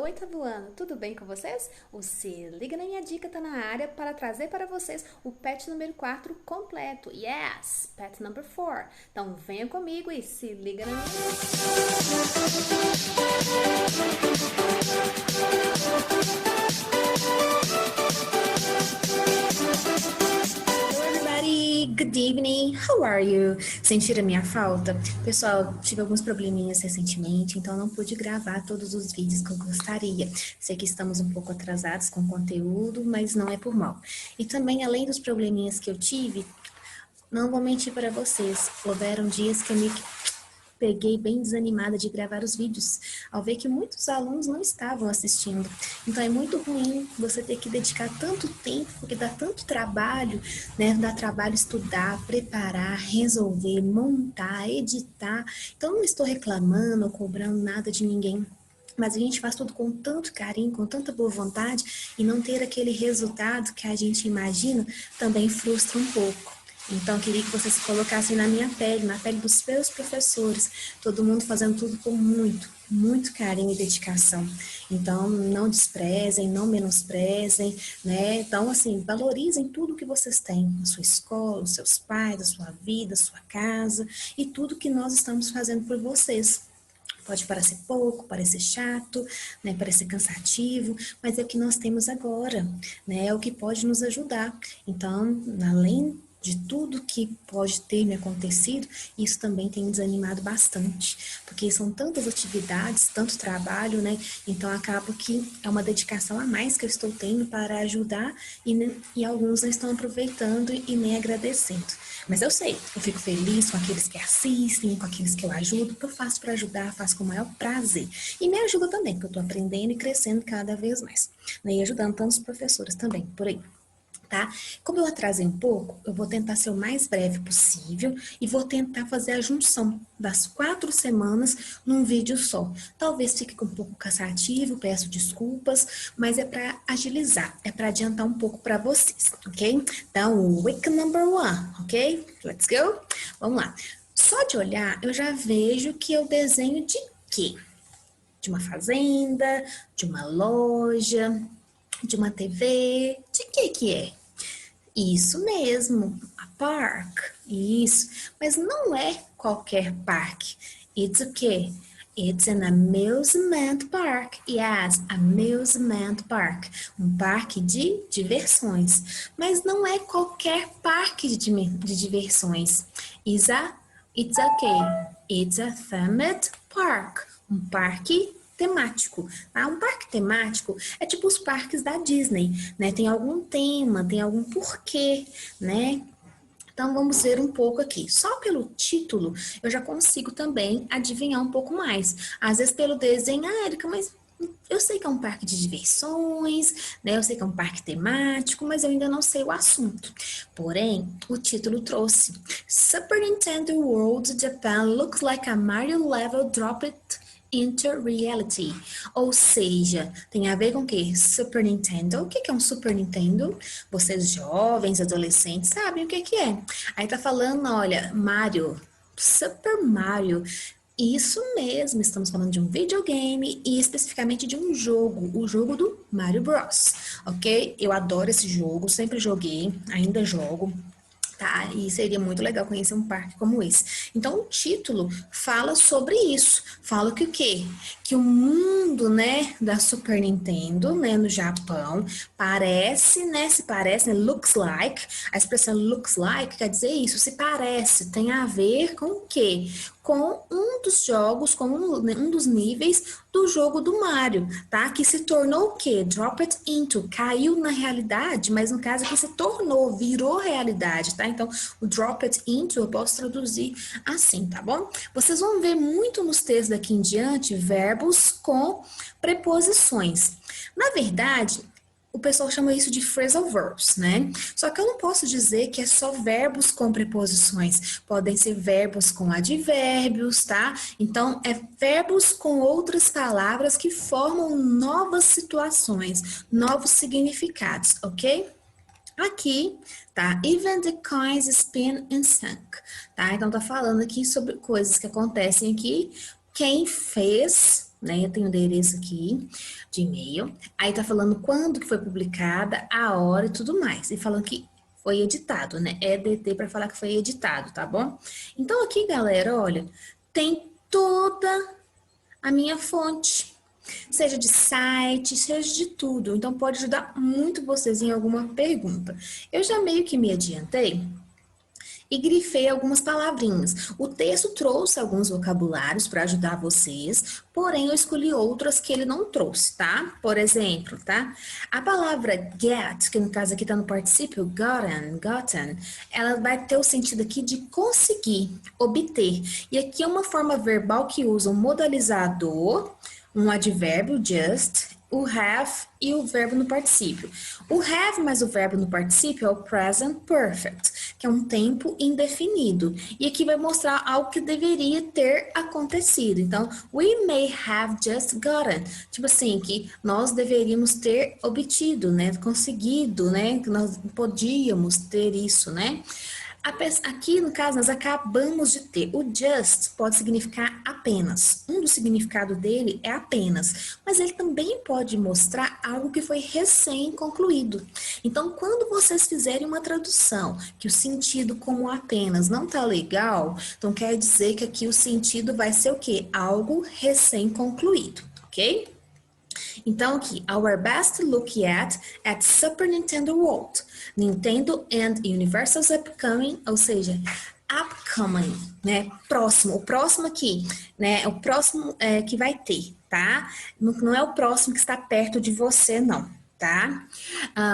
Oi, Tabuano, tudo bem com vocês? O Se Liga na Minha Dica tá na área para trazer para vocês o pet número 4 completo. Yes, pet number 4. Então venha comigo e se liga na minha everybody, good evening, how are you? Sentiram a minha falta? Pessoal, tive alguns probleminhas recentemente, então não pude gravar todos os vídeos que eu gostaria. Sei que estamos um pouco atrasados com o conteúdo, mas não é por mal. E também, além dos probleminhas que eu tive, não vou mentir para vocês, houveram dias que eu me peguei bem desanimada de gravar os vídeos, ao ver que muitos alunos não estavam assistindo. Então é muito ruim você ter que dedicar tanto tempo, porque dá tanto trabalho, né? Dá trabalho estudar, preparar, resolver, montar, editar. Então não estou reclamando ou cobrando nada de ninguém. Mas a gente faz tudo com tanto carinho, com tanta boa vontade, e não ter aquele resultado que a gente imagina também frustra um pouco. Então, eu queria que vocês se colocassem na minha pele, na pele dos seus professores, todo mundo fazendo tudo com muito carinho e dedicação. Então, não desprezem, não menosprezem, né? Então, assim, valorizem tudo que vocês têm, a sua escola, os seus pais, a sua vida, a sua casa, e tudo que nós estamos fazendo por vocês. Pode parecer pouco, parecer chato, né, parecer cansativo, mas é o que nós temos agora, né, é o que pode nos ajudar. Então, além de tudo que pode ter me acontecido, isso também tem me desanimado bastante, porque são tantas atividades, tanto trabalho, né, então acaba que é uma dedicação a mais que eu estou tendo para ajudar e alguns não estão aproveitando e nem agradecendo. Mas eu sei, eu fico feliz com aqueles que assistem, com aqueles que eu ajudo, que eu faço para ajudar, faço com o maior prazer. E me ajuda também, porque eu estou aprendendo e crescendo cada vez mais, né, e ajudando tantos professores também, por aí. Tá? Como eu atrasei um pouco, eu vou tentar ser o mais breve possível e vou tentar fazer a junção das 4 semanas num vídeo só. Talvez fique um pouco cansativo, peço desculpas, mas é para agilizar, é para adiantar um pouco para vocês, ok? Então, week number 1, ok? Let's go? Vamos lá. Só de olhar, eu já vejo que eu desenho de quê? De uma fazenda, de uma loja, de uma TV, de que é? Isso mesmo, a park, isso, mas não é qualquer parque. It's o quê? It's an amusement park. Yes, amusement park. Um parque de diversões. Mas não é qualquer parque de diversões. It's a quê? It's a themed park. Um parque temático, tá? Um parque temático é tipo os parques da Disney, né? Tem algum tema, tem algum porquê, né? Então vamos ver um pouco aqui. Só pelo título eu já consigo também adivinhar um pouco mais. Às vezes pelo desenho, Erika, mas eu sei que é um parque de diversões, né? Eu sei que é um parque temático, mas eu ainda não sei o assunto. Porém, o título trouxe Super Nintendo World Japan looks like a Mario level dropped into reality, ou seja, tem a ver com o que? Super Nintendo. O que é um Super Nintendo? Vocês jovens, adolescentes, sabem o que é. Aí tá falando, olha, Mario, Super Mario. Isso mesmo, estamos falando de um videogame e especificamente de um jogo, o jogo do Mario Bros, ok? Eu adoro esse jogo, sempre joguei, ainda jogo. Tá? E seria muito legal conhecer um parque como esse. Então, o título fala sobre isso. Fala que o quê? Que o mundo, né, da Super Nintendo, né, no Japão, parece, né, se parece, né, looks like. A expressão looks like quer dizer isso, se parece, tem a ver com o quê? Com um dos jogos, com um dos níveis do jogo do Mario, tá? Que se tornou o quê? Drop it into, caiu na realidade, mas no caso aqui se tornou, virou realidade, tá? Então, o drop it into eu posso traduzir assim, tá bom? Vocês vão ver muito nos textos daqui em diante verbos com preposições. Na verdade, o pessoal chama isso de phrasal verbs, né? Só que eu não posso dizer que é só verbos com preposições. Podem ser verbos com advérbios, tá? Então, é verbos com outras palavras que formam novas situações, novos significados, ok? Aqui, tá? Even the coins spin and sunk, tá? Então, tá falando aqui sobre coisas que acontecem aqui. Quem fez, né? Eu tenho o endereço aqui de e-mail. Aí tá falando quando que foi publicada, a hora e tudo mais. E falando que foi editado, né? EDT para falar que foi editado, tá bom? Então aqui, galera, olha, tem toda a minha fonte, seja de site, seja de tudo. Então pode ajudar muito vocês em alguma pergunta. Eu já meio que me adiantei e grifei algumas palavrinhas. O texto trouxe alguns vocabulários para ajudar vocês, porém eu escolhi outras que ele não trouxe, tá? Por exemplo, tá? A palavra get, que no caso aqui está no particípio gotten, ela vai ter o sentido aqui de conseguir, obter. E aqui é uma forma verbal que usa um modalizador, um advérbio, just, o have e o verbo no particípio. O have mais o verbo no particípio é o present perfect, que é um tempo indefinido. E aqui vai mostrar algo que deveria ter acontecido. Então, we may have just gotten. Tipo assim, que nós deveríamos ter obtido, né? Conseguido, né? Que nós podíamos ter isso, né? Aqui, no caso, nós acabamos de ter. O just pode significar apenas. Um dos significados dele é apenas. Mas ele também pode mostrar algo que foi recém-concluído. Então, quando vocês fizerem uma tradução que o sentido como apenas não tá legal, então quer dizer que aqui o sentido vai ser o quê? Algo recém-concluído, ok? Então aqui, our best look at Super Nintendo World, Nintendo and Universal's upcoming, ou seja, upcoming, né? Próximo, o próximo aqui, né? É o próximo que vai ter, tá? Não é o próximo que está perto de você, não. Tá?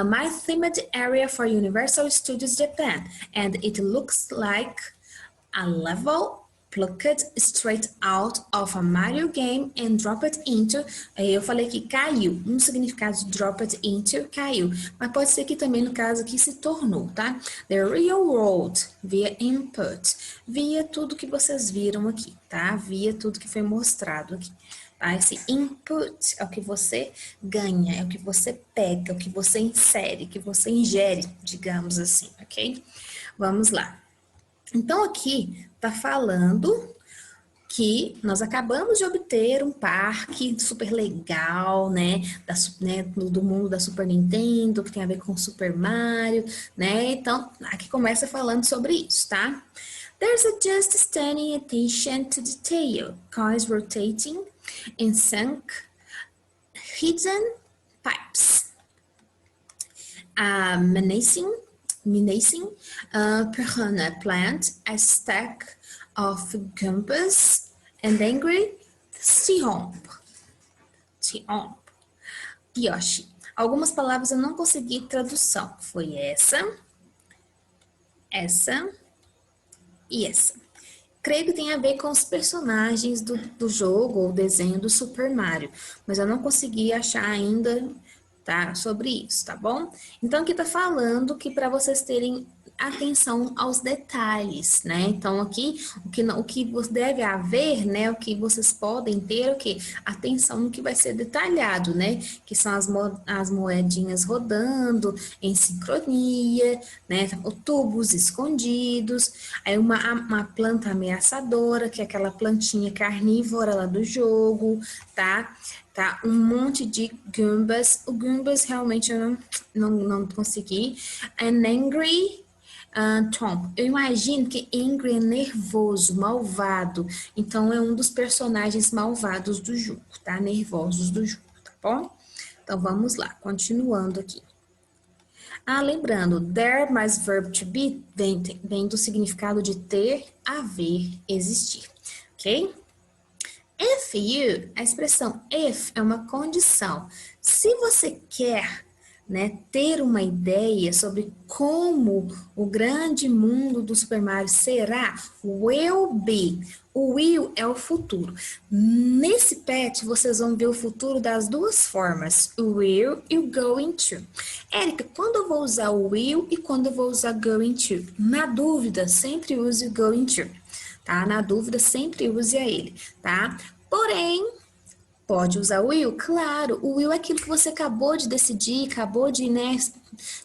My themed area for Universal Studios Japan, and it looks like a level plucked straight out of a Mario game and dropped into. Eu falei que caiu. Um significado de dropped into, caiu. Mas pode ser que também no caso aqui se tornou, tá? The real world, via input. Via tudo que vocês viram aqui, tá? Via tudo que foi mostrado aqui. Tá? Esse input é o que você ganha, é o que você pega, é o que você insere, que você ingere, digamos assim, ok? Vamos lá. Então, aqui está falando que nós acabamos de obter um parque super legal, né, do mundo da Super Nintendo, que tem a ver com Super Mario, né? Então, aqui começa falando sobre isso, tá? There's a just standing attention to detail, cars rotating and sunk hidden pipes. Menacing piranha plant, a stack of gumbas, and angry Yoshi. Algumas palavras eu não consegui tradução. Foi essa e essa. Creio que tem a ver com os personagens do jogo ou desenho do Super Mario, mas eu não consegui achar ainda, tá, sobre isso, tá bom? Então aqui tá falando que para vocês terem atenção aos detalhes, né? Então aqui o que deve haver, né? O que vocês podem ter, o que atenção no que vai ser detalhado, né? Que são as moedinhas rodando em sincronia, né? Tubos escondidos, aí uma planta ameaçadora, que é aquela plantinha carnívora lá do jogo, tá? Tá? Um monte de Goombas. O Goombas realmente eu não consegui. An angry Tom. Eu imagino que angry é nervoso, malvado. Então é um dos personagens malvados do jogo, tá? Nervosos do jogo, tá bom? Então vamos lá, continuando aqui. Lembrando, there mais verb to be vem do significado de ter, haver, existir, ok? If you, a expressão if é uma condição. Se você quer, né, ter uma ideia sobre como o grande mundo do Super Mario será, will be. O will é o futuro. Nesse pet, vocês vão ver o futuro das duas formas, o will e o going to. Érica, quando eu vou usar o will e quando eu vou usar going to? Na dúvida, sempre use o going to. Tá? Na dúvida, sempre use a ele, tá? Porém, pode usar o will? Claro, o will é aquilo que você acabou de decidir, acabou de, né,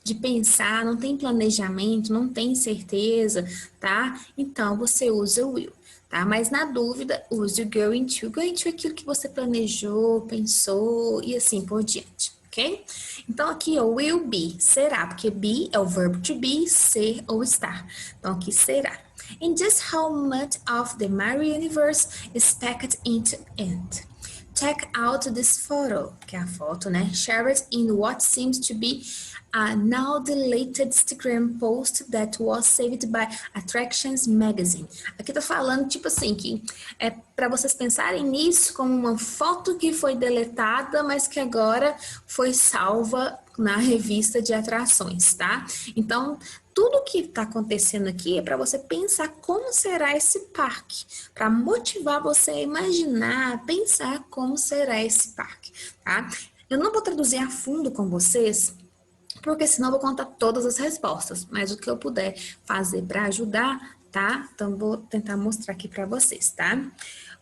de pensar, não tem planejamento, não tem certeza, tá? Então, você usa o will, tá? Mas na dúvida, use o going to. Going to é aquilo que você planejou, pensou e assim por diante, ok? Então aqui, ó, will be, será, porque be é o verbo to be, ser ou estar. Então aqui será. And just how much of the Mario universe is packed into it? Check out this photo, que é a foto, né? Share it in what seems to be a now deleted Instagram post that was saved by Attractions Magazine. Aqui tá falando, tipo assim, que é para vocês pensarem nisso como uma foto que foi deletada, mas que agora foi salva na revista de atrações, tá? Então, tudo que está acontecendo aqui é para você pensar como será esse parque, para motivar você a imaginar, pensar como será esse parque, tá? Eu não vou traduzir a fundo com vocês, porque senão eu vou contar todas as respostas, mas o que eu puder fazer para ajudar, tá? Então vou tentar mostrar aqui para vocês, tá?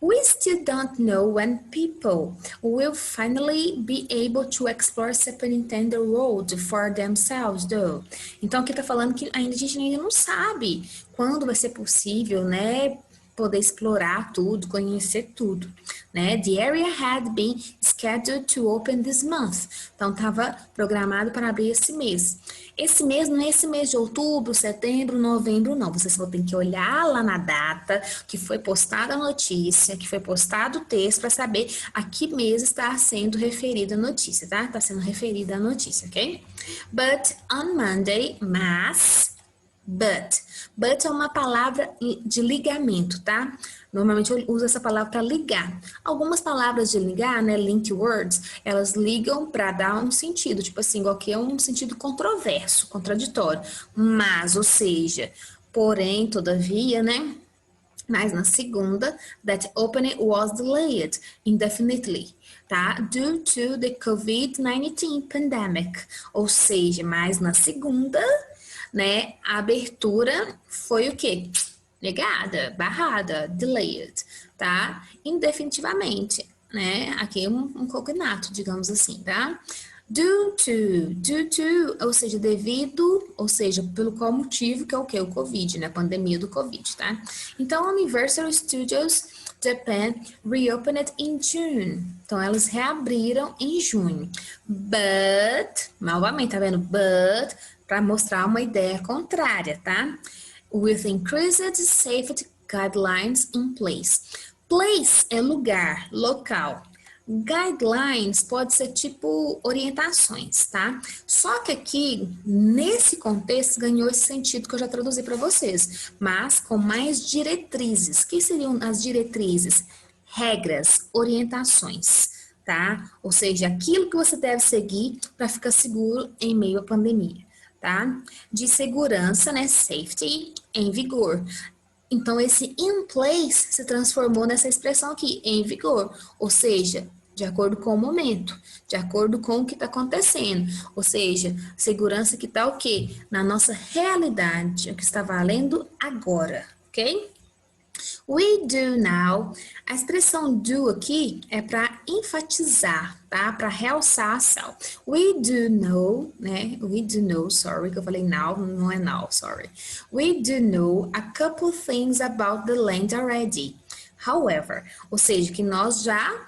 We still don't know when people will finally be able to explore Super Nintendo World for themselves, though. Então aqui tá falando que ainda a gente ainda não sabe quando vai ser possível, né? Poder explorar tudo, conhecer tudo, né? The area had been scheduled to open this month. Então, estava programado para abrir esse mês. Esse mês não é esse mês de outubro, setembro, novembro, não. Vocês vão ter que olhar lá na data que foi postada a notícia, que foi postado o texto, para saber a que mês está sendo referida a notícia, tá? Está sendo referida a notícia, ok? But on Monday, But é uma palavra de ligamento, tá? Normalmente eu uso essa palavra para ligar. Algumas palavras de ligar, né, link words, elas ligam para dar um sentido, tipo assim, igual que é um sentido controverso, contraditório. Mas, ou seja, porém, todavia, né? Mas na segunda, that opening was delayed indefinitely, tá? Due to the COVID-19 pandemic. Ou seja, mas na segunda, né, a abertura foi o quê? Negada, barrada, delayed, tá? Indefinitivamente, né? Aqui um cognato, digamos assim, tá? Due to, ou seja, devido, ou seja, pelo qual motivo, que é o quê? O Covid, né? A pandemia do Covid, tá? Então, Universal Studios Japan reopened in June. Então, elas reabriram em junho. But, novamente, tá vendo? But, para mostrar uma ideia contrária, tá? With increased safety guidelines in place. Place é lugar, local. Guidelines pode ser tipo orientações, tá? Só que aqui, nesse contexto, ganhou esse sentido que eu já traduzi para vocês, mas com mais diretrizes. O que seriam as diretrizes? Regras, orientações, tá? Ou seja, aquilo que você deve seguir para ficar seguro em meio à pandemia, tá? De segurança, né? Safety em vigor. Então, esse in place se transformou nessa expressão aqui, em vigor, ou seja, de acordo com o momento, de acordo com o que está acontecendo, ou seja, segurança que está o quê? Na nossa realidade, o que está valendo agora, ok? We do now. A expressão do aqui é para enfatizar, tá? Para realçar a ação. We do know, né? We do know, sorry, que eu falei now, não é now, sorry. We do know a couple things about the land already. However, ou seja, que nós já,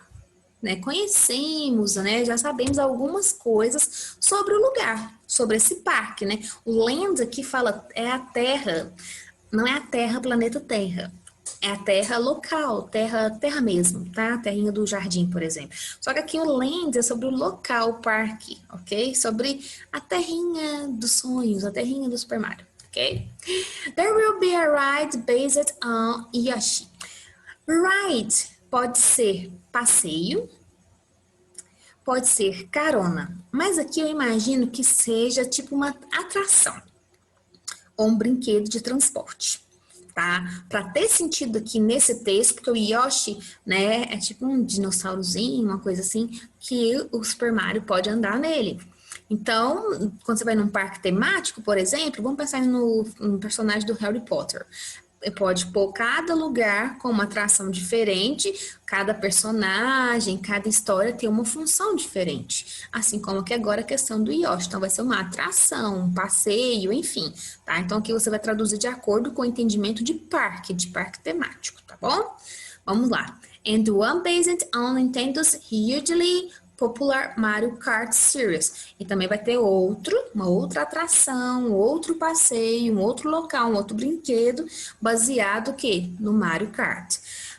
né, conhecemos, né? Já sabemos algumas coisas sobre o lugar, sobre esse parque, né? O land aqui fala é a Terra, não é a Terra, planeta Terra. É a terra local, terra mesmo, tá? A terrinha do jardim, por exemplo. Só que aqui o land é sobre o local, o parque, ok? Sobre a terrinha dos sonhos, a terrinha do Super Mario, ok? There will be a ride based on Yoshi. Ride pode ser passeio, pode ser carona, mas aqui eu imagino que seja tipo uma atração ou um brinquedo de transporte. Tá? Para ter sentido aqui nesse texto, porque o Yoshi, né, é tipo um dinossaurozinho, uma coisa assim, que o Super Mario pode andar nele. Então, quando você vai num parque temático, por exemplo, vamos pensar no personagem do Harry Potter. pode pôr cada lugar com uma atração diferente, cada personagem, cada história tem uma função diferente. Assim como que agora a questão do Yoshi. Então, vai ser uma atração, um passeio, enfim, tá? Então, aqui você vai traduzir de acordo com o entendimento de parque temático, tá bom? Vamos lá. And one based on Nintendo's hugely popular Mario Kart Series. E também vai ter uma outra atração, outro passeio, um outro local, um outro brinquedo, baseado o quê? No Mario Kart.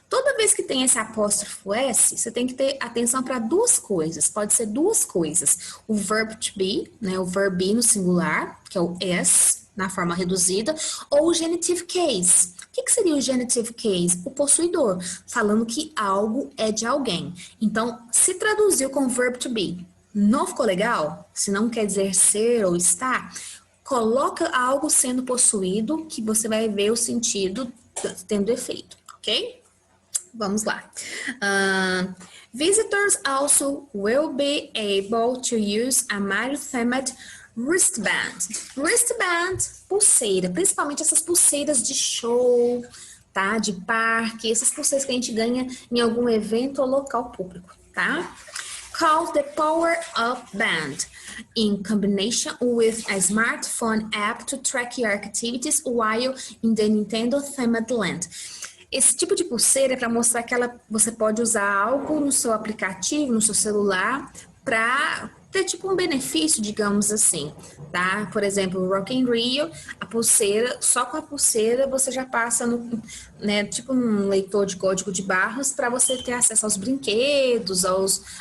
Toda vez que tem esse apóstrofo S, você tem que ter atenção para duas coisas. Pode ser duas coisas. O verb to be, né, o verb be no singular, que é o S, na forma reduzida, ou o genitive case. O que seria o genitive case? O possuidor, falando que algo é de alguém. Então, se traduziu com verb to be, não ficou legal? Se não quer dizer ser ou estar, coloca algo sendo possuído que você vai ver o sentido tendo efeito, ok? Vamos lá. Visitors also will be able to use a Mario-themed wristband. Wristband, pulseira, principalmente essas pulseiras de show, tá? De parque, essas pulseiras que a gente ganha em algum evento ou local público, tá? Called the Power Up Band, in combination with a smartphone app to track your activities while in the Nintendo themed land. Esse tipo de pulseira é para mostrar que você pode usar algo no seu aplicativo, no seu celular, para ter tipo um benefício, digamos assim, tá? Por exemplo, o Rock in Rio, a pulseira, só com a pulseira você já passa no, né, tipo um leitor de código de barras para você ter acesso aos brinquedos,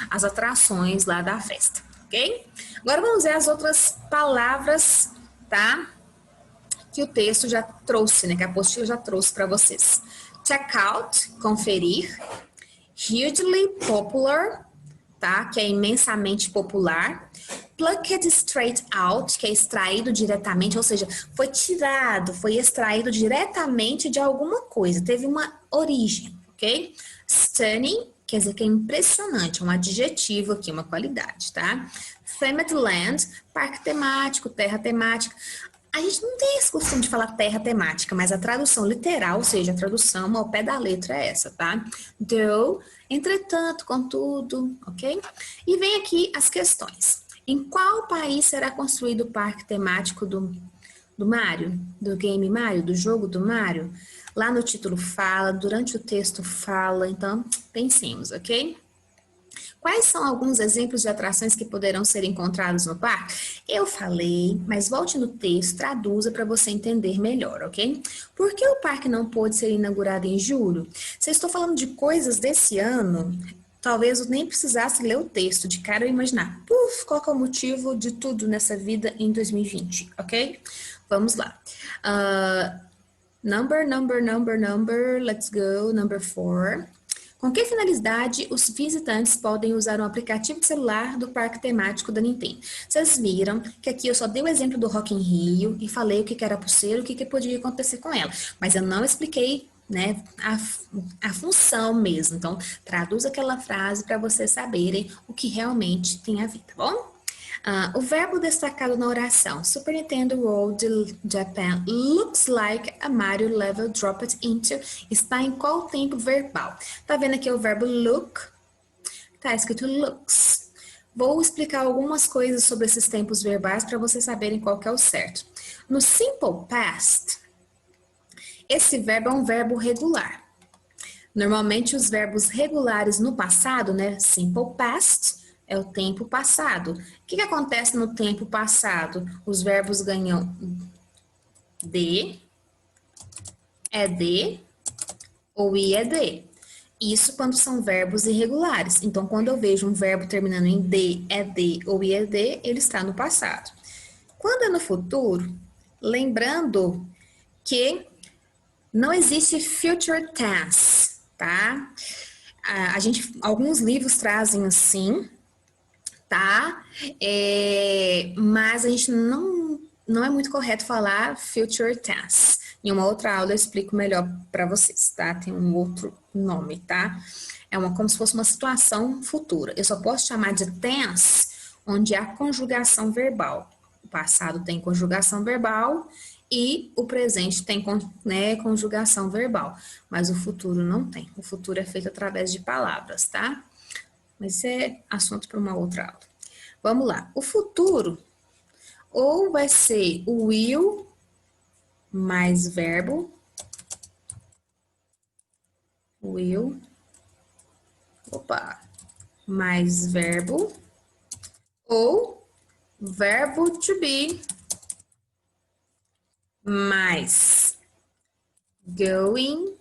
às atrações lá da festa, ok? Agora vamos ver as outras palavras, tá? Que o texto já trouxe, né? Que a apostila já trouxe para vocês. Checkout, conferir. Hugely popular, tá? Que é imensamente popular. Plucked straight out, que é extraído diretamente, ou seja, foi tirado, foi extraído diretamente de alguma coisa, teve uma origem, ok? Stunning, quer dizer que é impressionante, um adjetivo aqui, uma qualidade, tá? Themed land, parque temático, terra temática. A gente não tem esse costume de falar terra temática, mas a tradução literal, ou seja, a tradução ao pé da letra é essa, tá? Though, entretanto, contudo, ok? E vem aqui as questões. Em qual país será construído o parque temático do Mario? Do game Mario? Do jogo do Mario? Lá no título fala, durante o texto fala, então pensemos, ok? Quais são alguns exemplos de atrações que poderão ser encontrados no parque? Eu falei, mas volte no texto, traduza para você entender melhor, ok? Por que o parque não pôde ser inaugurado em julho? Se eu estou falando de coisas desse ano, talvez eu nem precisasse ler o texto, de cara eu imaginar, qual que é o motivo de tudo nessa vida em 2020, ok? Vamos lá. Number, let's go, number 4. Com que finalidade os visitantes podem usar um aplicativo de celular do parque temático da Nintendo? Vocês viram que aqui eu só dei o exemplo do Rock in Rio e falei o que era pulseira, o que podia acontecer com ela. Mas eu não expliquei, né, a função mesmo. Então, traduz aquela frase para vocês saberem o que realmente tem a ver, tá bom? O verbo destacado na oração, Super Nintendo World Japan looks like a Mario level dropped into, está em qual tempo verbal? Tá vendo aqui o verbo look? Tá escrito looks. Vou explicar algumas coisas sobre esses tempos verbais para vocês saberem qual que é o certo. No simple past, esse verbo é um verbo regular. Normalmente os verbos regulares no passado, né, simple past, é o tempo passado. O que acontece no tempo passado? Os verbos ganham de, é de ou ied. Isso quando são verbos irregulares. Então, quando eu vejo um verbo terminando em de, é de ou ied, ele está no passado. Quando é no futuro, lembrando que não existe future tense, tá? Alguns livros trazem assim, tá? Mas a gente não é muito correto falar future tense. Em uma outra aula eu explico melhor para vocês, tá? Tem um outro nome, tá? Como se fosse uma situação futura. Eu só posso chamar de tense onde há conjugação verbal. O passado tem conjugação verbal E o presente tem, né, conjugação verbal, mas o futuro não tem. O futuro é feito através de palavras, tá? Mas isso é assunto para uma outra aula. Vamos lá. O futuro ou vai ser o will mais verbo, will, mais verbo, ou verbo to be mais going,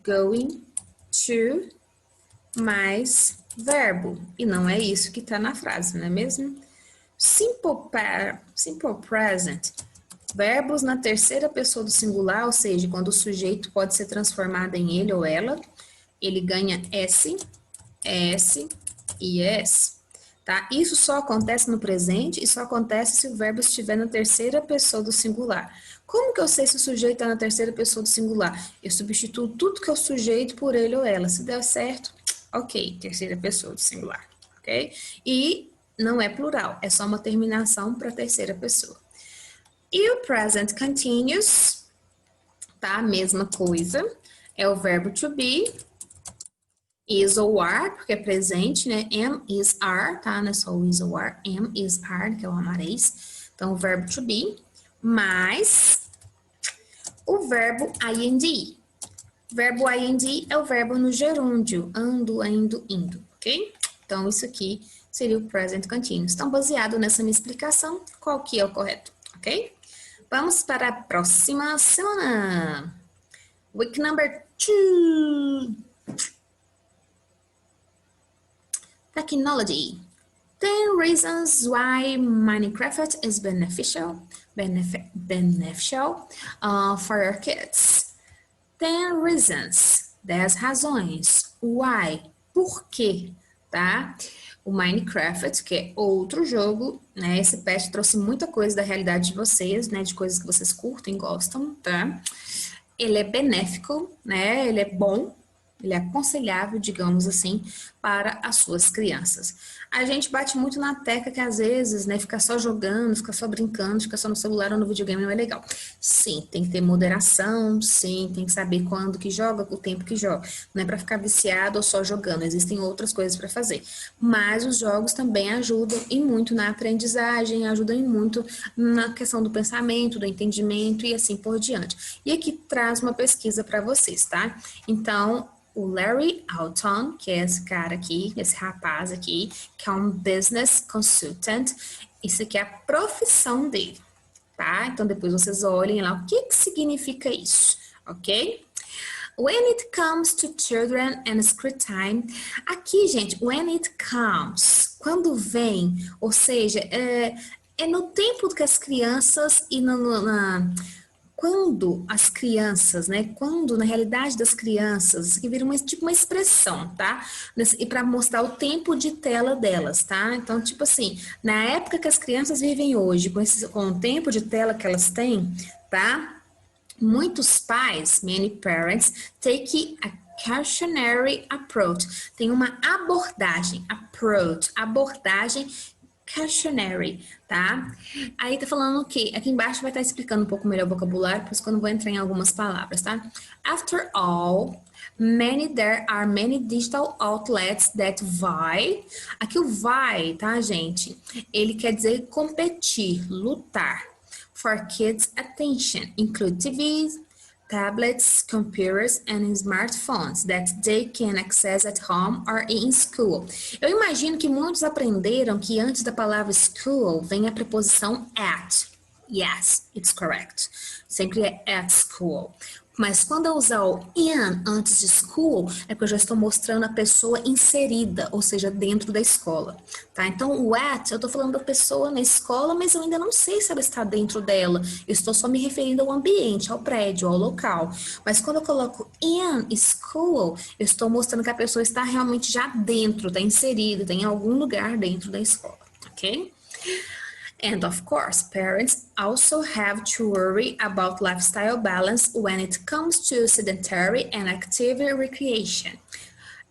going to mais verbo. E não é isso que está na frase, não é mesmo? Simple present, verbos na terceira pessoa do singular, ou seja, quando o sujeito pode ser transformado em ele ou ela, ele ganha S e S, tá? Isso só acontece no presente e só acontece se o verbo estiver na terceira pessoa do singular. Como que eu sei se o sujeito está na terceira pessoa do singular? Eu substituo tudo que é o sujeito por ele ou ela. Se der certo, ok, terceira pessoa do singular, ok? E não é plural, é só uma terminação para a terceira pessoa. E o present continuous, tá? Mesma coisa, é o verbo to be, is ou are, porque é presente, né? Am, is, are, tá? Não é só o is ou are, am, is, are, que é o amareis. Então, o verbo to be, mais o verbo ing. Verbo ing é o verbo no gerúndio, ando, indo, indo, ok? Então, isso aqui seria o present continuous. Então, baseado nessa minha explicação, qual que é o correto, ok? Vamos para a próxima semana. Week number 2. Technology. 10 reasons why Minecraft is beneficial for your kids. 10 reasons, 10 razões, why, por quê, tá? O Minecraft, que é outro jogo, né? Esse patch trouxe muita coisa da realidade de vocês, né? De coisas que vocês curtem, gostam, tá? Ele é benéfico, né? Ele é bom, ele é aconselhável, digamos assim, para as suas crianças. A gente bate muito na tecla que às vezes, né, ficar só jogando, ficar só brincando, ficar só no celular ou no videogame não é legal. Sim, tem que ter moderação, sim, tem que saber quando que joga, o tempo que joga. Não é para ficar viciado ou só jogando, existem outras coisas para fazer. Mas os jogos também ajudam e muito na aprendizagem, ajudam e muito na questão do pensamento, do entendimento e assim por diante. E aqui traz uma pesquisa para vocês, tá? Então, o Larry Alton, que é esse cara aqui, esse rapaz aqui, que é um business consultant, isso aqui é a profissão dele, tá? Então, depois vocês olhem lá o que significa isso, ok? When it comes to children and screen time, aqui, gente, when it comes, quando vem, ou seja, é no tempo que as crianças e quando as crianças, né? Quando na realidade das crianças, isso aqui vira tipo uma expressão, tá? E para mostrar o tempo de tela delas, tá? Então, tipo assim, na época que as crianças vivem hoje, com o tempo de tela que elas têm, tá? Muitos pais, many parents, take a cautionary approach. Tem uma abordagem, abordagem cautionary, tá? Aí tá falando o quê? Aqui embaixo vai estar explicando um pouco melhor o vocabulário, pois quando eu vou entrar em algumas palavras, tá? After all, there are many digital outlets that vie. Aqui o vie, tá, gente? Ele quer dizer competir, lutar. For kids' attention, include TVs, tablets, computers, and smartphones that they can access at home or in school. Eu imagino que muitos aprenderam que antes da palavra school vem a preposição at. Yes, it's correct. Sempre é at school. Mas quando eu usar o in antes de school, é porque eu já estou mostrando a pessoa inserida, ou seja, dentro da escola, tá? Então, o at, eu estou falando da pessoa na escola, mas eu ainda não sei se ela está dentro dela. Eu estou só me referindo ao ambiente, ao prédio, ao local. Mas quando eu coloco in school, eu estou mostrando que a pessoa está realmente já dentro, está inserida, está em algum lugar dentro da escola, ok? And of course, parents also have to worry about lifestyle balance when it comes to sedentary and active recreation.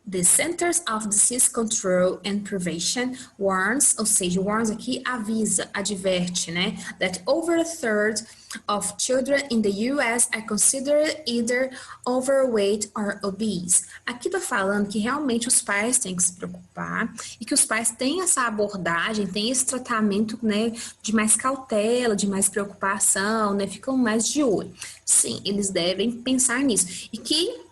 The Centers of Disease Control and Prevention warns, ou seja, warns aqui avisa, adverte, né? That over a third of children in the US are considered either overweight or obese. Aqui tá falando que realmente os pais têm que se preocupar e que os pais têm essa abordagem, têm esse tratamento, né, de mais cautela, de mais preocupação, né? Ficam mais de olho. Sim, eles devem pensar nisso. E que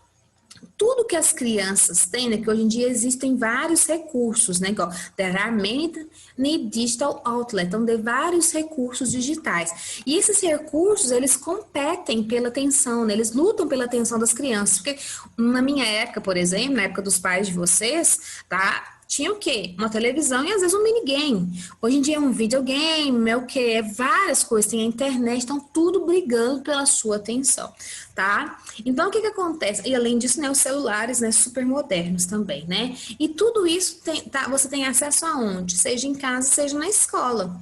tudo que as crianças têm, né, que hoje em dia existem vários recursos, né, igual there are many digital outlets, então tem vários recursos digitais. E esses recursos, eles competem pela atenção, né, eles lutam pela atenção das crianças, porque na minha época, por exemplo, na época dos pais de vocês, tá? Tinha o quê? Uma televisão e às vezes um minigame. Hoje em dia é um videogame, é o quê? É várias coisas, tem a internet, estão tudo brigando pela sua atenção, tá? Então, o que que acontece? E além disso, né, os celulares, né, super modernos também, né? E tudo isso você tem acesso aonde? Seja em casa, seja na escola.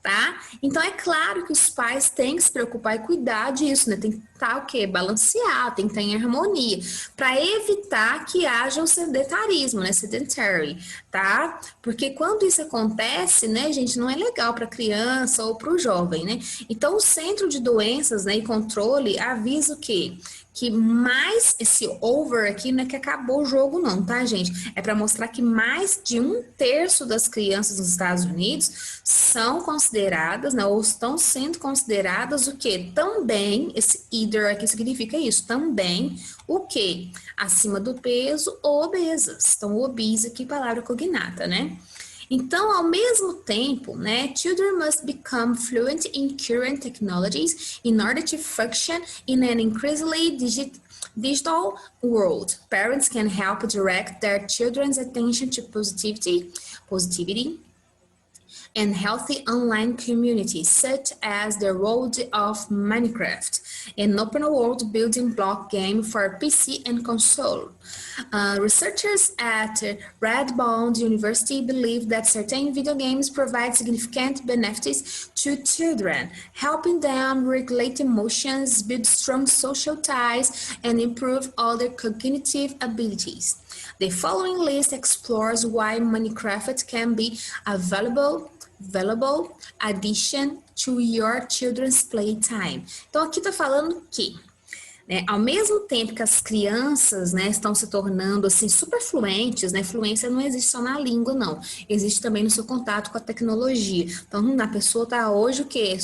Tá? Então é claro que os pais têm que se preocupar e cuidar disso, né? Tem que estar o quê? Balanceado, tem que estar em harmonia, para evitar que haja o sedentarismo, né? Sedentary, tá? Porque quando isso acontece, né, gente, não é legal para a criança ou para o jovem, né? Então o Centro de Doenças, né, e Controle avisa o quê? Que mais esse over aqui não é que acabou o jogo não, tá, gente? É para mostrar que mais de 1/3 das crianças nos Estados Unidos são consideradas, né, ou estão sendo consideradas o quê? Também, esse either aqui significa isso, também o quê? Acima do peso ou obesas. Então, obese aqui, palavra cognata, né? Então, ao mesmo tempo, né, children must become fluent in current technologies in order to function in an increasingly digital world. Parents can help direct their children's attention to positivity, and healthy online communities, such as the world of Minecraft, an open-world building block game for PC and console. Researchers at Redmond University believe that certain video games provide significant benefits to children, helping them regulate emotions, build strong social ties, and improve other cognitive abilities. The following list explores why Minecraft can be a valuable addition to your children's playtime. Então, aqui tá falando que, né, ao mesmo tempo que as crianças, né, estão se tornando assim super fluentes, né, fluência não existe só na língua, não, existe também no seu contato com a tecnologia. Então, a pessoa tá hoje o quê?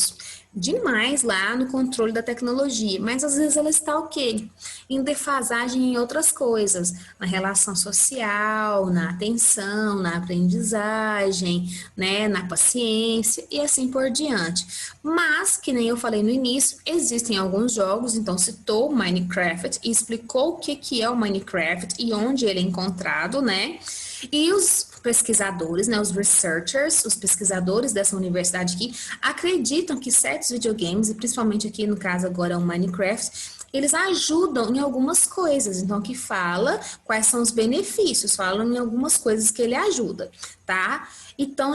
Demais lá no controle da tecnologia, mas às vezes ela está o quê? Em defasagem em outras coisas, na relação social, na atenção, na aprendizagem, né, na paciência e assim por diante. Mas, que nem eu falei no início, existem alguns jogos, então citou o Minecraft e explicou o que é o Minecraft e onde ele é encontrado, né? E os pesquisadores, né, os researchers, os pesquisadores dessa universidade aqui, acreditam que certos videogames, e principalmente aqui no caso agora o Minecraft, eles ajudam em algumas coisas, então que fala quais são os benefícios, falam em algumas coisas que ele ajuda, tá? Então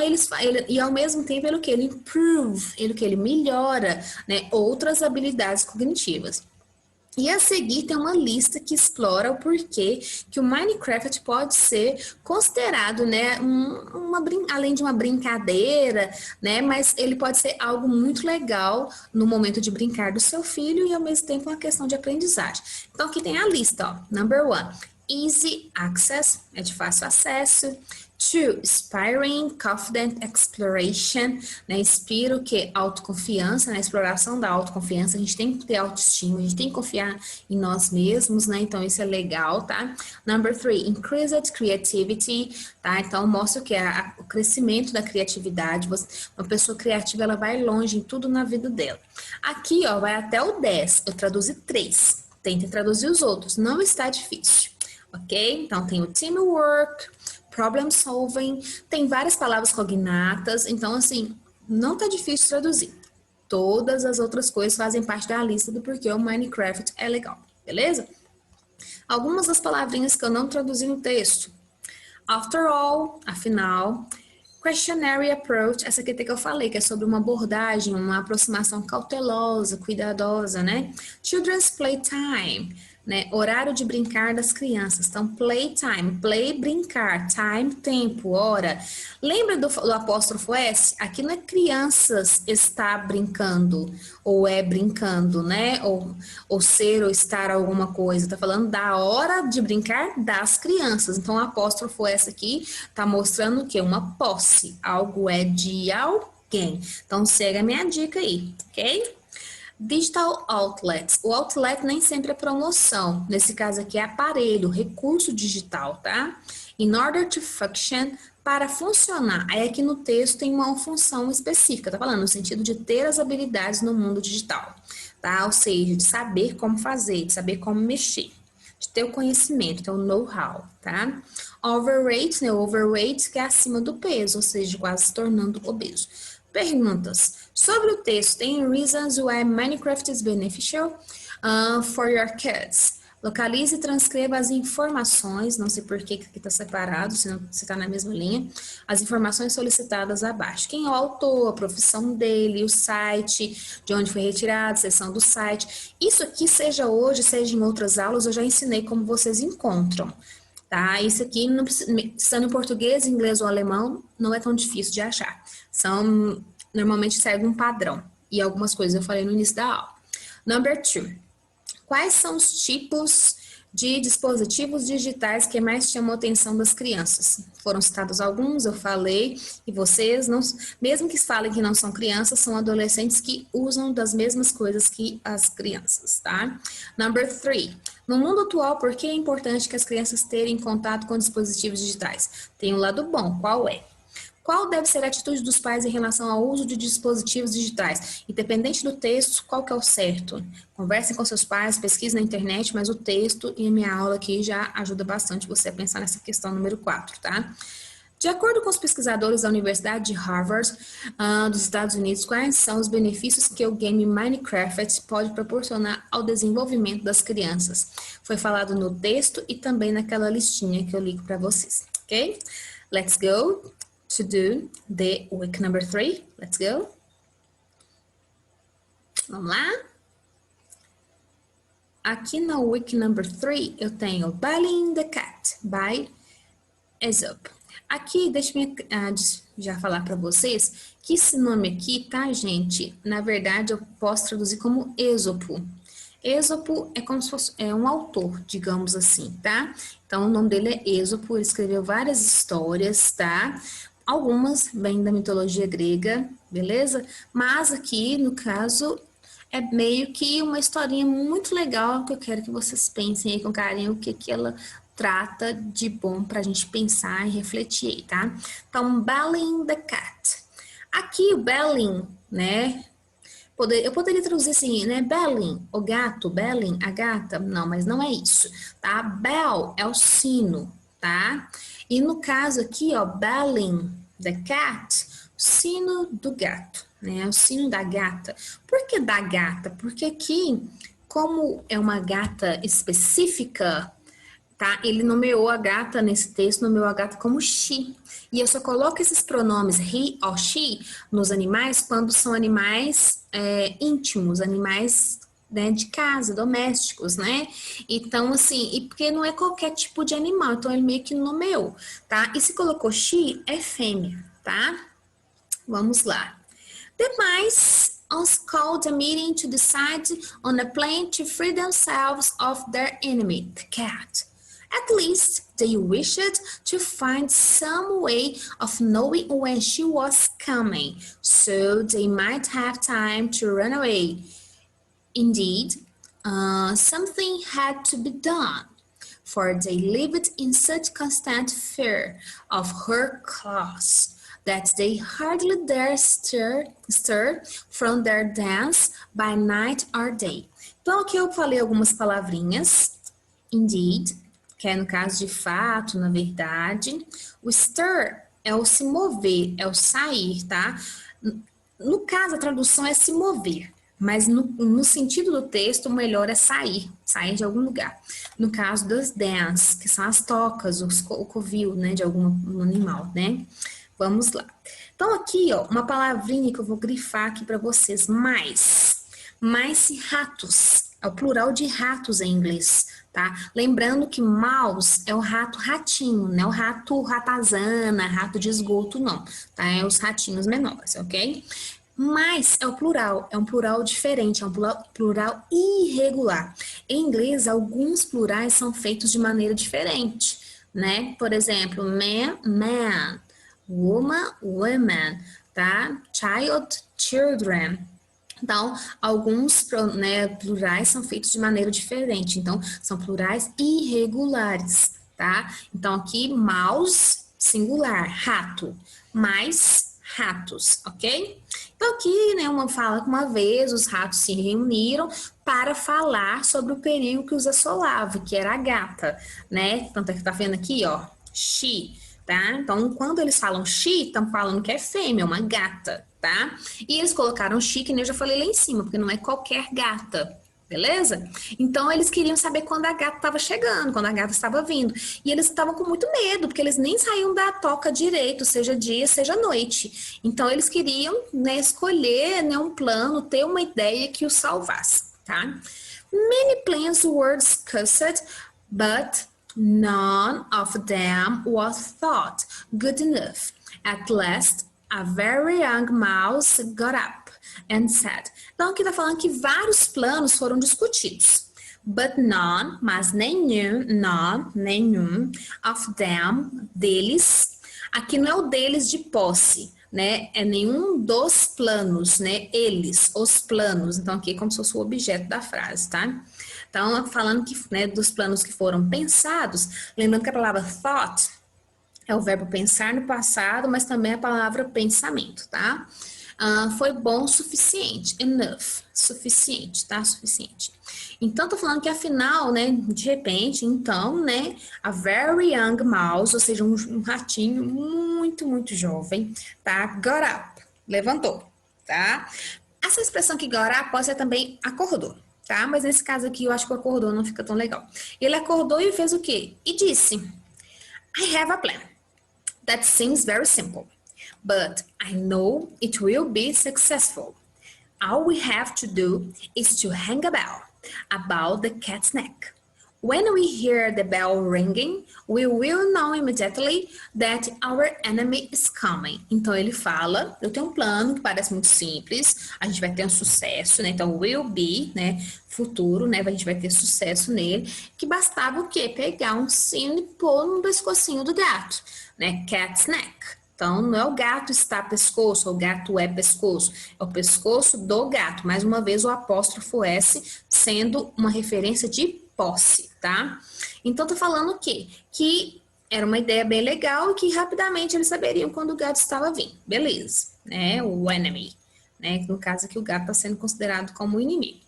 e ao mesmo tempo ele improve, ele melhora, né, outras habilidades cognitivas. E a seguir tem uma lista que explora o porquê que o Minecraft pode ser considerado, né, além de uma brincadeira, né, mas ele pode ser algo muito legal no momento de brincar do seu filho e ao mesmo tempo uma questão de aprendizagem. Então aqui tem a lista, ó. Number 1, easy access, é de fácil acesso. 2, inspiring, confident exploration, né? Inspira o que? Autoconfiança, né? Exploração da autoconfiança. A gente tem que ter autoestima, a gente tem que confiar em nós mesmos, né? Então, isso é legal, tá? Number 3, increased creativity, tá? Então, mostra o que? O crescimento da criatividade. Uma pessoa criativa, ela vai longe em tudo na vida dela. Aqui, ó, vai até o 10. Eu traduzi 3. Tente traduzir os outros. Não está difícil, ok? Então, tem o teamwork, problem solving, tem várias palavras cognatas, então assim, não tá difícil traduzir. Todas as outras coisas fazem parte da lista do porquê o Minecraft é legal, beleza? Algumas das palavrinhas que eu não traduzi no texto. After all, afinal. Questionary approach, essa aqui que eu falei, que é sobre uma abordagem, uma aproximação cautelosa, cuidadosa, né? Children's playtime. né? Horário de brincar das crianças. Então, playtime, play, brincar, time, tempo, hora. Lembra do apóstrofo S? Aqui não é crianças está brincando, ou é brincando, né? Ou ser ou estar alguma coisa. Tá falando da hora de brincar das crianças. Então, o apóstrofo S aqui tá mostrando o quê? Uma posse. Algo é de alguém. Então, segue a minha dica aí, ok? Digital outlets. O outlet nem sempre é promoção. Nesse caso aqui é aparelho, recurso digital, tá? In order to function, para funcionar. Aí aqui no texto tem uma função específica, tá falando no sentido de ter as habilidades no mundo digital, tá? Ou seja, de saber como fazer, de saber como mexer, de ter o conhecimento, então know-how, tá? Overweight, né? Overweight que é acima do peso, ou seja, quase se tornando obeso. Perguntas. Sobre o texto, tem reasons why Minecraft is beneficial for your kids. Localize e transcreva as informações, não sei por que aqui está separado, se está na mesma linha, as informações solicitadas abaixo. Quem é o autor, a profissão dele, o site, de onde foi retirado, seção do site. Isso aqui, seja hoje, seja em outras aulas, eu já ensinei como vocês encontram. Tá? Isso aqui, não precisa, estando em português, inglês ou alemão, não é tão difícil de achar. Normalmente segue um padrão. E algumas coisas eu falei no início da aula. Number 2. Quais são os tipos de dispositivos digitais que mais chamam a atenção das crianças? Foram citados alguns, eu falei, e vocês, não, mesmo que falem que não são crianças, são adolescentes que usam das mesmas coisas que as crianças, tá? Number 3. No mundo atual, por que é importante que as crianças tenham contato com dispositivos digitais? Tem um lado bom, qual é? Qual deve ser a atitude dos pais em relação ao uso de dispositivos digitais? Independente do texto, qual que é o certo? Conversem com seus pais, pesquisem na internet, mas o texto e a minha aula aqui já ajuda bastante você a pensar nessa questão número 4, tá? De acordo com os pesquisadores da Universidade de Harvard, dos Estados Unidos, quais são os benefícios que o game Minecraft pode proporcionar ao desenvolvimento das crianças? Foi falado no texto e também naquela listinha que eu ligo para vocês, ok? Let's go to do the week number 3. Let's go. Vamos lá? Aqui na week number 3 eu tenho Belly the Cat by Aesop. Aqui, deixa eu já falar para vocês que esse nome aqui, tá, gente? Na verdade, eu posso traduzir como Êxopo. Êxopo é como se fosse um autor, digamos assim, tá? Então, o nome dele é Êxopo, ele escreveu várias histórias, tá? Algumas vêm da mitologia grega, beleza? Mas aqui, no caso, é meio que uma historinha muito legal que eu quero que vocês pensem aí com carinho o que ela trata de bom pra gente pensar e refletir aí, tá? Então, Belling the Cat. Aqui o Belling, né? Eu poderia traduzir assim, né? Belling, o gato, Belling, a gata. Não, mas não é isso, tá? Bell é o sino, tá? E no caso aqui, ó, Belling the Cat, o sino do gato, né? O sino da gata. Por que da gata? Porque aqui, como é uma gata específica, tá? Ele nomeou a gata nesse texto, nomeou a gata como she. E eu só coloco esses pronomes he ou she nos animais quando são animais íntimos, animais, né, de casa, domésticos, né? Então, assim, e porque não é qualquer tipo de animal, então ele meio que nomeou, tá? E se colocou she, é fêmea, tá? Vamos lá. The mice called a meeting to decide on a plan to free themselves of their enemy, the cat. At least they wished to find some way of knowing when she was coming, so they might have time to run away. Indeed, something had to be done, for they lived in such constant fear of her claws that they hardly dare stir from their dance by night or day. Então, aqui eu falei algumas palavrinhas. Indeed, que é no caso de fato, na verdade. O stir é o se mover, é o sair, tá? No caso, a tradução é se mover, mas no sentido do texto, o melhor é sair de algum lugar. No caso das dance, que são as tocas, o covil, né, de algum animal, né? Vamos lá. Então, aqui, ó, uma palavrinha que eu vou grifar aqui para vocês. Mice. Mice, ratos. É o plural de ratos em inglês. tá? Lembrando que mouse é o rato ratinho, não é o rato ratazana, rato de esgoto, não, tá? É os ratinhos menores, ok? Mas é um plural diferente, é um plural irregular. Em inglês, alguns plurais são feitos de maneira diferente, né? Por exemplo, man, man, woman, women, tá? Child, children. Então, alguns né, plurais são feitos de maneira diferente. Então, são plurais irregulares, tá? Então, aqui, mouse, singular, rato, mais ratos, ok? Então, aqui, né, uma vez os ratos se reuniram para falar sobre o perigo que os assolava, que era a gata, né? Tanto é que tá vendo aqui, ó, she, tá? Então, quando eles falam she, estão falando que é fêmea, uma gata, tá? E eles colocaram she, que nem eu já falei lá em cima, porque não é qualquer gata, beleza? Então, eles queriam saber quando a gata estava chegando, quando a gata estava vindo. E eles estavam com muito medo, porque eles nem saíam da toca direito, seja dia, seja noite. Então, eles queriam, né, escolher, né, um plano, ter uma ideia que os salvasse, tá? Many plans were discussed, but none of them was thought good enough. At last, a very young mouse got up and said. Então, aqui está falando que vários planos foram discutidos. But none, mas nenhum, of them, deles. Aqui não é o deles de posse, né? É nenhum dos planos, né? Eles, os planos. Então, aqui é como se fosse o objeto da frase, tá? Então, falando que, né, dos planos que foram pensados, lembrando que a palavra thought é o verbo pensar no passado, mas também a palavra pensamento, tá? Foi bom o suficiente, enough, suficiente, tá? Suficiente. Então, tô falando que afinal, né, de repente, então, né, a very young mouse, ou seja, um ratinho muito, muito jovem, tá? Got up, levantou, tá? Essa expressão que got up pode ser também acordou, tá? Mas nesse caso aqui, eu acho que o acordou não fica tão legal. Ele acordou e fez o quê? E disse, I have a plan. That seems very simple, but I know it will be successful. All we have to do is to hang a bell about the cat's neck. When we hear the bell ringing, we will know immediately that our enemy is coming. Então ele fala, eu tenho um plano que parece muito simples, a gente vai ter um sucesso, né? Então will be, né, futuro, né, a gente vai ter sucesso nele, que bastava o quê? Pegar um sino e pôr no pescocinho do gato, né? Cat's neck. Então, não é o gato está pescoço, ou o gato é pescoço. É o pescoço do gato. Mais uma vez, o apóstrofo S sendo uma referência de posse, tá? Então, tô falando o quê? Que era uma ideia bem legal e que rapidamente eles saberiam quando o gato estava vindo. Beleza, né? O enemy, né? No caso aqui, o gato está sendo considerado como inimigo.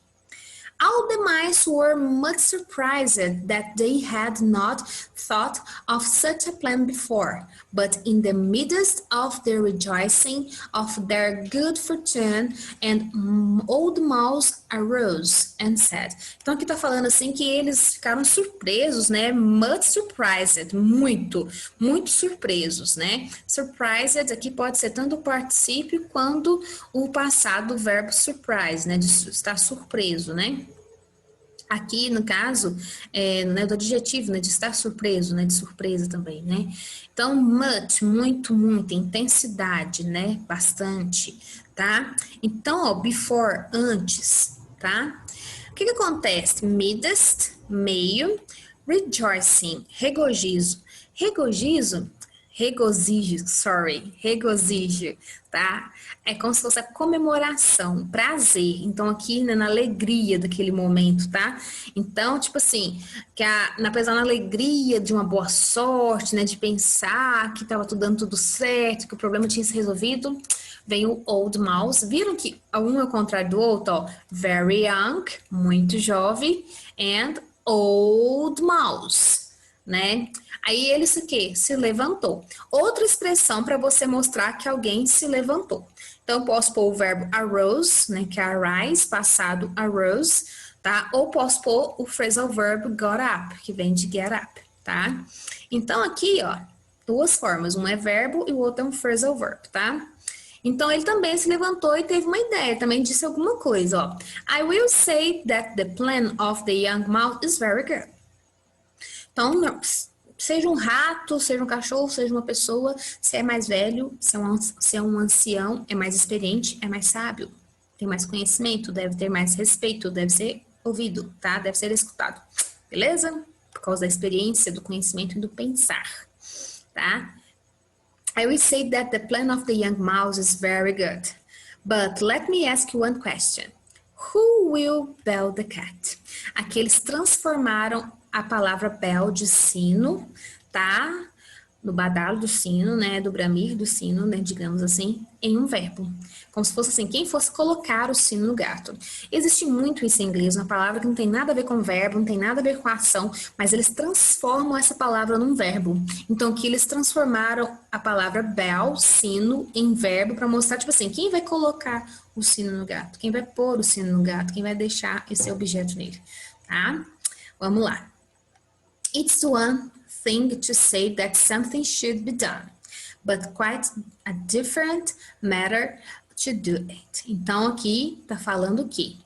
All the mice were much surprised that they had not thought of such a plan before, but in the midst of the rejoicing of their good fortune, an old mouse arose and said. Então aqui tá falando assim que eles ficaram surpresos, né? Much surprised, muito, muito surpresos, né? Surprised aqui pode ser tanto o particípio quanto o passado, o verbo surprise, né? De estar surpreso, né? Aqui, no caso, né, do adjetivo, né, de estar surpreso, né, de surpresa também, né? Então, much, muito, muita, intensidade, né, bastante, tá? Então, ó, before, antes, tá? O que que acontece? Midst, meio, rejoicing, regozijo, regozijo, tá? É como se fosse a comemoração, prazer. Então, aqui, né, na alegria daquele momento, tá? Então, tipo assim, apesar da alegria de uma boa sorte, né, de pensar que tava tudo dando tudo certo, que o problema tinha se resolvido, vem o old mouse. Viram que um é o contrário do outro, ó? Very young, muito jovem, and old mouse, né? Aí ele se levantou. Outra expressão para você mostrar que alguém se levantou. Então, eu posso pôr o verbo arose, né, que é arise, passado arose, tá? Ou posso pôr o phrasal verb got up, que vem de get up, tá? Então, aqui, ó, duas formas. Um é verbo e o outro é um phrasal verb, tá? Então, ele também se levantou e teve uma ideia, também disse alguma coisa, ó. I will say that the plan of the young mouse is very good. Então, seja um rato, seja um cachorro, seja uma pessoa, se é mais velho, se é um ancião, é mais experiente, é mais sábio, tem mais conhecimento, deve ter mais respeito, deve ser ouvido, tá? Deve ser escutado, beleza? Por causa da experiência, do conhecimento e do pensar, tá? I will say that the plan of the young mouse is very good, but let me ask you one question. Who will bell the cat? Aqui eles transformaram a palavra bell de sino, tá? No badalo do sino, né? Do bramir do sino, né? Digamos assim, em um verbo. Como se fosse assim, quem fosse colocar o sino no gato. Existe muito isso em inglês, uma palavra que não tem nada a ver com verbo, não tem nada a ver com ação, mas eles transformam essa palavra num verbo. Então, aqui eles transformaram a palavra bell, sino, em verbo para mostrar, tipo assim, quem vai colocar o sino no gato, quem vai pôr o sino no gato, quem vai deixar esse objeto nele, tá? Vamos lá. It's one thing to say that something should be done, but quite a different matter to do it. Então, aqui tá falando o quê?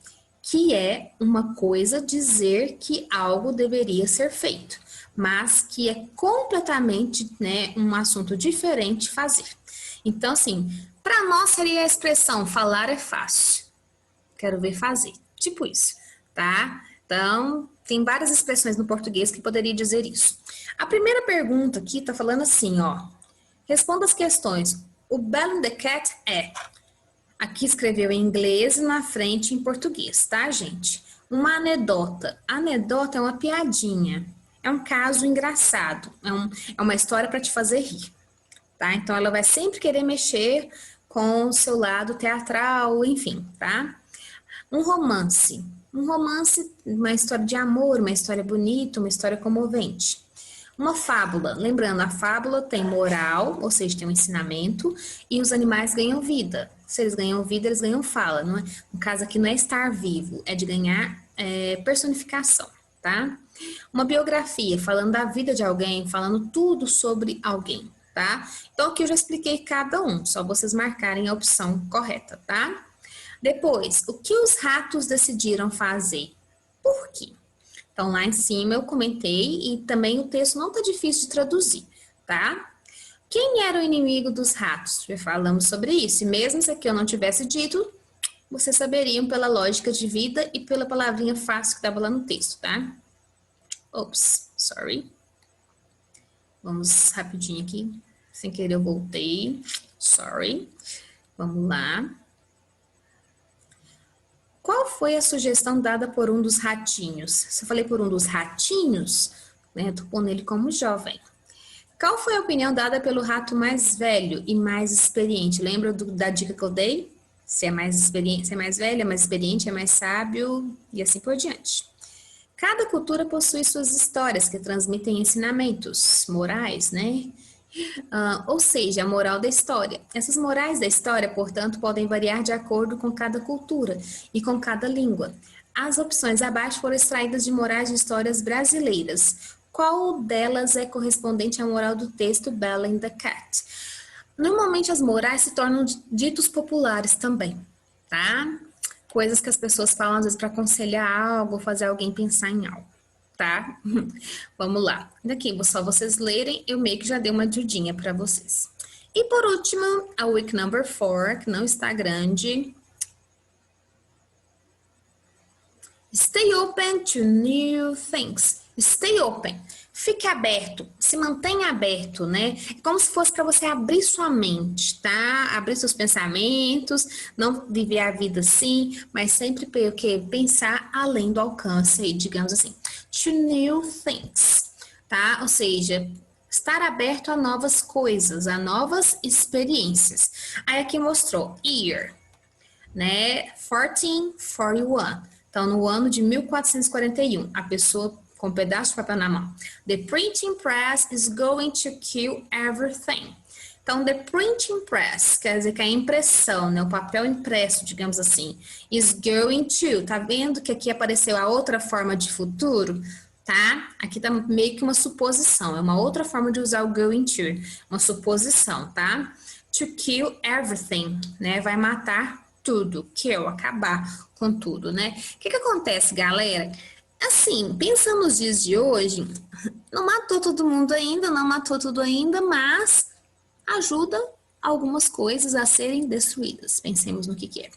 Que é uma coisa dizer que algo deveria ser feito, mas que é completamente, né, um assunto diferente fazer. Então, assim, para nós seria a expressão falar é fácil, quero ver fazer, tipo isso, tá? Então, tem várias expressões no português que poderia dizer isso. A primeira pergunta aqui tá falando assim, ó. Responda as questões. O belling the cat é... Aqui escreveu em inglês e na frente em português, tá, gente? Uma anedota. Anedota é uma piadinha. É um caso engraçado. É uma história para te fazer rir, tá? Então, ela vai sempre querer mexer com o seu lado teatral, enfim, tá? Um romance. Um romance, uma história de amor, uma história bonita, uma história comovente. Uma fábula. Lembrando, a fábula tem moral, ou seja, tem um ensinamento, e os animais ganham vida. Se eles ganham vida, eles ganham fala. Não é? No caso aqui não é estar vivo, é de ganhar personificação, tá? Uma biografia, falando da vida de alguém, falando tudo sobre alguém, tá? Então aqui eu já expliquei cada um, só vocês marcarem a opção correta, tá? Depois, o que os ratos decidiram fazer? Por quê? Então, lá em cima eu comentei e também o texto não tá difícil de traduzir, tá? Quem era o inimigo dos ratos? Já falamos sobre isso. E mesmo se aqui eu não tivesse dito, vocês saberiam pela lógica de vida e pela palavrinha fácil que estava lá no texto, tá? Ops, sorry. Vamos rapidinho aqui. Sem querer eu voltei. Sorry. Vamos lá. Qual foi a sugestão dada por um dos ratinhos? Se eu falei por um dos ratinhos, né, eu tô pondo ele como jovem. Qual foi a opinião dada pelo rato mais velho e mais experiente? Lembra da dica que eu dei? Se é mais experiente, se é mais velho, é mais experiente, é mais sábio e assim por diante. Cada cultura possui suas histórias que transmitem ensinamentos morais, né? Ou seja, a moral da história. Essas morais da história, portanto, podem variar de acordo com cada cultura e com cada língua. As opções abaixo foram extraídas de morais de histórias brasileiras. Qual delas é correspondente à moral do texto Belling the Cat? Normalmente as morais se tornam ditos populares também, tá? Coisas que as pessoas falam às vezes para aconselhar algo, fazer alguém pensar em algo, tá? Vamos lá. Daqui, só vocês lerem, eu meio que já dei uma ajudinha para vocês. E por último, a week number 4, que não está grande. Stay open to new things. Stay open. Fique aberto, se mantenha aberto, né? É como se fosse para você abrir sua mente, tá? Abrir seus pensamentos, não viver a vida assim, mas sempre pensar além do alcance, digamos assim. To new things, tá? Ou seja, estar aberto a novas coisas, a novas experiências. Aí aqui mostrou year, né? 1441. Então, no ano de 1441, a pessoa com um pedaço de papel na mão. The printing press is going to kill everything. Então, the printing press, quer dizer que a impressão, né, o papel impresso, digamos assim, is going to. Tá vendo que aqui apareceu a outra forma de futuro? Tá? Aqui tá meio que uma suposição, é uma outra forma de usar o going to, uma suposição, tá? To kill everything, né? Vai matar tudo, kill, acabar com tudo, né? O que acontece, galera? Assim, pensando nos dias de hoje, não matou todo mundo ainda, não matou tudo ainda, mas ajuda algumas coisas a serem destruídas. Pensemos no que é.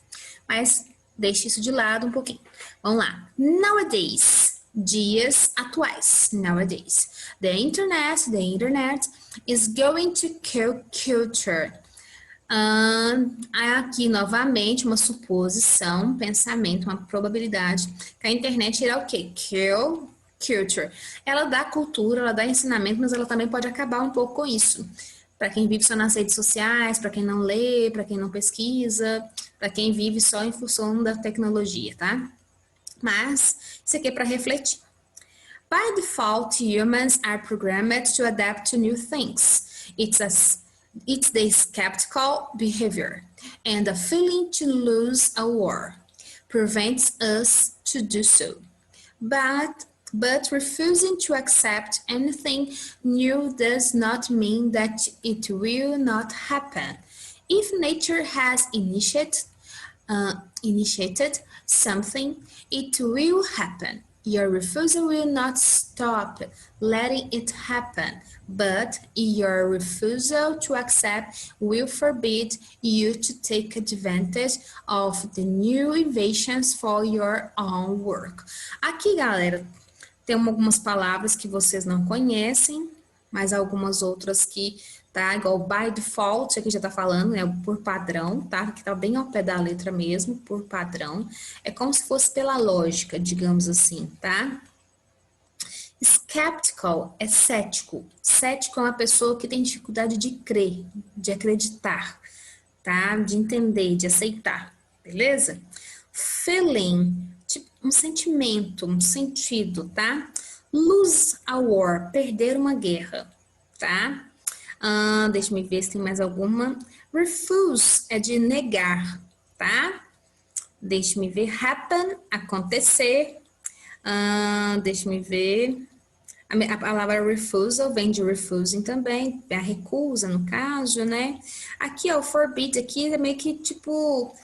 Mas deixe isso de lado um pouquinho. Vamos lá. Nowadays, dias atuais. Nowadays. The internet is going to kill culture. Aqui novamente uma suposição, um pensamento, uma probabilidade que a internet irá o quê? Kill culture. Ela dá cultura, ela dá ensinamento, mas ela também pode acabar um pouco com isso. Para quem vive só nas redes sociais, para quem não lê, para quem não pesquisa, para quem vive só em função da tecnologia, tá? Mas isso aqui é para refletir. By default, humans are programmed to adapt to new things. It's the skeptical behavior and the feeling to lose a war prevents us to do so. But refusing to accept anything new does not mean that it will not happen. If nature has initiated something, it will happen. Your refusal will not stop letting it happen, but your refusal to accept will forbid you to take advantage of the new inventions for your own work. Aqui, galera, tem algumas palavras que vocês não conhecem, mas algumas outras que, tá? Igual by default, aqui já tá falando, né? Por padrão, tá? Que tá bem ao pé da letra mesmo, por padrão. É como se fosse pela lógica, digamos assim, tá? Skeptical é cético. Cético é uma pessoa que tem dificuldade de crer, de acreditar, tá? De entender, de aceitar, beleza? Feeling, tipo, um sentimento, um sentido, tá? Lose a war, perder uma guerra, tá? Deixa eu ver se tem mais alguma. Refuse é de negar, tá? Deixa eu ver. Happen, acontecer. Deixa eu ver. A palavra refusal vem de refusing também, a recusa no caso, né? Aqui, ó, o forbid aqui é meio que tipo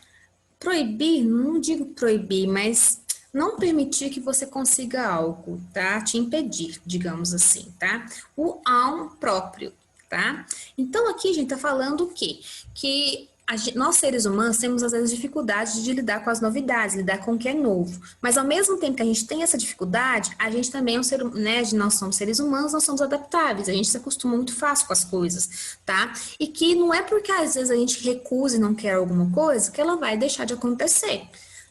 proibir, não digo proibir, mas não permitir que você consiga algo, tá? Te impedir, digamos assim, tá? O on próprio, tá? Então aqui a gente tá falando o quê? Que nós seres humanos temos às vezes dificuldade de lidar com as novidades, lidar com o que é novo. Mas ao mesmo tempo que a gente tem essa dificuldade, a gente também é um ser, né? Nós somos seres humanos, nós somos adaptáveis, a gente se acostuma muito fácil com as coisas, tá? E que não é porque às vezes a gente recusa e não quer alguma coisa que ela vai deixar de acontecer.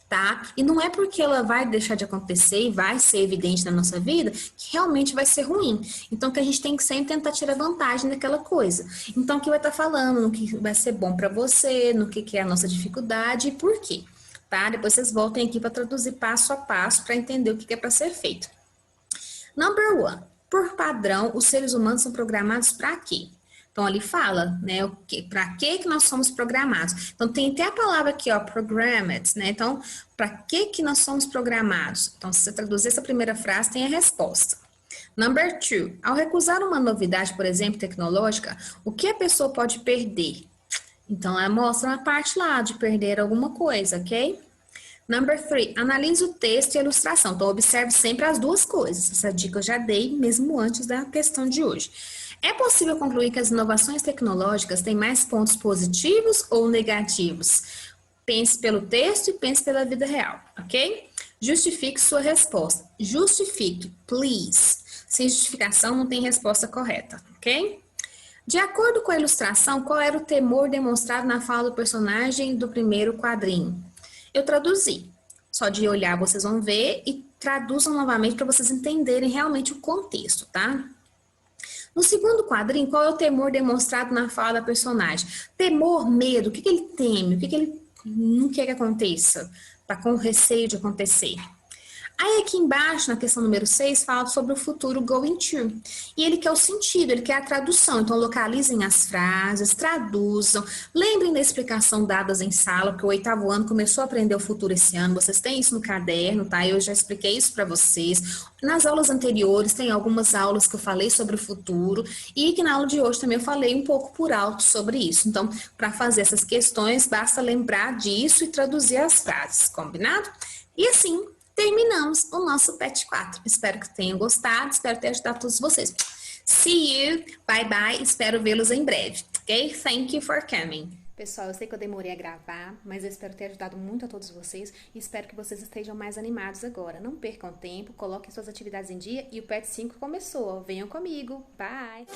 Tá? E não é porque ela vai deixar de acontecer e vai ser evidente na nossa vida que realmente vai ser ruim. Então, que a gente tem que sempre tentar tirar vantagem daquela coisa. Então, que vai estar falando no que vai ser bom para você, no que é a nossa dificuldade e por quê, tá? Depois vocês voltem aqui para traduzir passo a passo para entender o que é para ser feito. Number one. Por padrão, os seres humanos são programados para quê? Então, ali fala, né, para que nós somos programados. Então, tem até a palavra aqui, ó, programmed, né? Então, para que nós somos programados? Então, se você traduzir essa primeira frase, tem a resposta. Number two, ao recusar uma novidade, por exemplo, tecnológica, o que a pessoa pode perder? Então, ela mostra uma parte lá de perder alguma coisa, ok? Number three, analise o texto e a ilustração. Então, observe sempre as duas coisas. Essa dica eu já dei mesmo antes da questão de hoje. É possível concluir que as inovações tecnológicas têm mais pontos positivos ou negativos? Pense pelo texto e pense pela vida real, ok? Justifique sua resposta. Justifique, please. Sem justificação não tem resposta correta, ok? De acordo com a ilustração, qual era o temor demonstrado na fala do personagem do primeiro quadrinho? Eu traduzi. Só de olhar vocês vão ver e traduzam novamente para vocês entenderem realmente o contexto, tá? No segundo quadrinho, qual é o temor demonstrado na fala da personagem? Temor, medo, o que ele teme? O que ele não quer que aconteça? Está com receio de acontecer. Aí aqui embaixo, na questão número 6, fala sobre o futuro going to. E ele quer o sentido, ele quer a tradução. Então, localizem as frases, traduzam. Lembrem da explicação dadas em sala, porque o 8º ano começou a aprender o futuro esse ano. Vocês têm isso no caderno, tá? Eu já expliquei isso para vocês. Nas aulas anteriores, tem algumas aulas que eu falei sobre o futuro. E que na aula de hoje também eu falei um pouco por alto sobre isso. Então, para fazer essas questões, basta lembrar disso e traduzir as frases, combinado? E assim, terminamos o nosso Pet 4. Espero que tenham gostado, espero ter ajudado todos vocês. See you, bye bye, espero vê-los em breve, ok? Thank you for coming. Pessoal, eu sei que eu demorei a gravar, mas eu espero ter ajudado muito a todos vocês e espero que vocês estejam mais animados agora. Não percam tempo, coloquem suas atividades em dia e o Pet 5 começou. Venham comigo. Bye!